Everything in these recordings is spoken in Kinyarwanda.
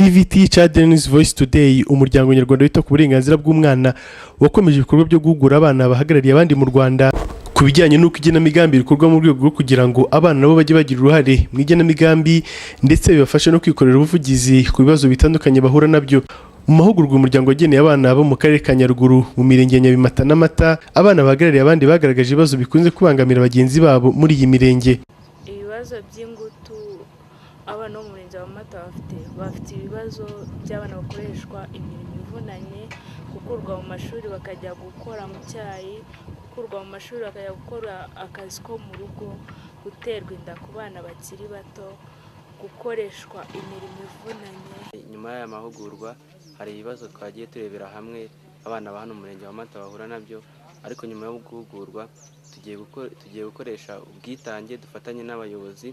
CVT Children's Voice Today, umuryango nyarwanda wita ku burenganzira bw'umwana wakomeje ibikorwa byo guhugura abana bahagarariye abandi mu Rwanda ku bijyanye n'uko igenamigambi rikorwa mu rwego rwo kugira ngo abana nabo bajye bagira uruhare mu igenamigambi ndetse bibafashe no kwikorera ubuvugizi ku bibazo bitandukanye bahura nabyo. Mu mahugurwa umuryango wageneye abana bo mu karere ka NYARUGURU mu mirenge ya Nyabimata n'Amata, abana bahagarariye abandi bagaragaje ibibazo bikunze kubangamira bagenzi babo muri iyi mirenge. Ibibazo by'ingutu abana bo mu murenge wa Amata bafite ibibazo by'abana bakoreshwa imirimo ivunanye, gukurwa mu mashuri bakajya gukora mu cyayi, gukurwa mu mashuri bakajya gukora akazi ko mu rugo, guterwa inda ku bana bakiri bato, gukoreshwa imirimo ivunanye. Nyuma y'aya mahugurwa hari ibibazo twagiye turebera hamwe abana ba hano mu murenge wa Amata bahura nabyo, ariko nyuma yo guhugurwa tugiye gukoresha ubwitange dufatanye n'abayobozi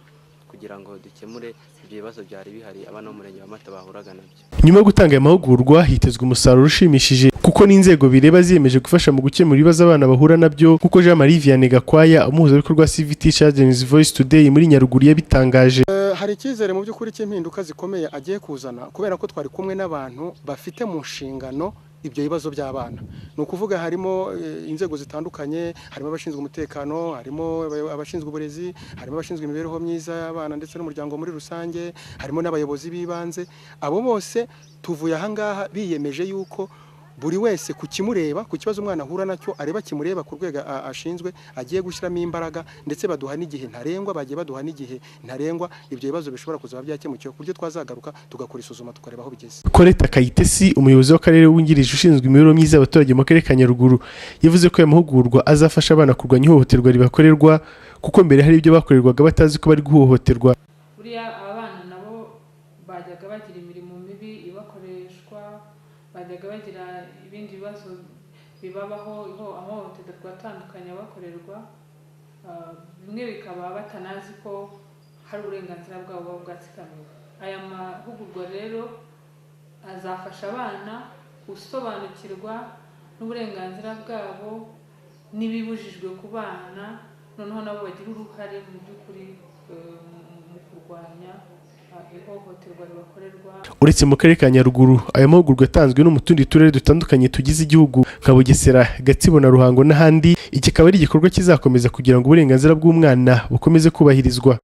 kugira ngo dukemure ibyo bibazo byari bihari abana bo mu murenge wa Amata bahuraga nabyo. Nyuma yo gutanga aya mahugurwa hitezwe umusaruro ushimishije kuko n'inzego bireba ziyemeje gufasha mu gukemura ibibazo abana bahura nabyo, kuko Jean Marie Vianney Gakwaya umuhuzabikorwa CVT Children's Voice Today muri NYARUGURU yabitangaje. Hari icyizere mu by'ukuri cy'impinduka zikomeye agiye kuzana, kubera ko twari kumwe n'abantu bafite mu nshingano ibyo bibazo by'abana. Ni ukuvuga harimo inzego zitandukanye, harimo abashinzwe umutekano, harimo abashinzwe uburezi, harimo abashinzwe imibereho myiza y'abana ndetse n'umuryango muri rusange, harimo n'abayobozi b'ibanze. Abo bose tuvuye aha ngaha biyemeje yuko buri wese kukimureba, ku kibazo umwana ahura nacyo areba kimureba ku rwego ashinzwe, agiye gushyiramo imbaraga, ndetse baduha n'igihe ntarengwa, bagiye baduha n'igihe ntarengwa ibyo bibazo bishobora kuzaba byakemukiwe ku buryo twazagaruka tugakora isuzuma tukareba aho bigeze. Koleta Kayitesi umuyobozi w'akarere wungirije ushinzwe imibereho myiza y'abaturage mu karere ka NYARUGURU yavuze ko aya mahugurwa azafasha abana kurwanya ihohoterwa ribakorerwa, kuko mbere hari ibyo bakorerwaga batazi ko bari guhohoterwa. Buriya abana nabo bajyaga bagira imirimo mibi ibakoreshwa, bajyaga bagira ibindi bibazo bibabaho, ahohoterwa atandukanye bakorerwa, bimwe bikaba batanazi ko hari uburenganzira bwabo bwatsikamiwe. Aya mahugurwa rero azafasha abana gusobanukirwa n'uburenganzira bwabo n'ibibujijwe ku bana, noneho nabo bagira uruhare mu by'ukuri mu kurwanya ihohoterwa ribakorerwa. Uretse mu karere ka NYARUGURU, aya mahugurwa yatanzwe no mu tundi turere dutandukanye tugize igihugu nka Bugesera, Gatsibo na Ruhango n'ahandi. Iki kikaba ari igikorwa kizakomeza kugira ngo uburenganzira bw'umwana bukomeze kubahirizwa.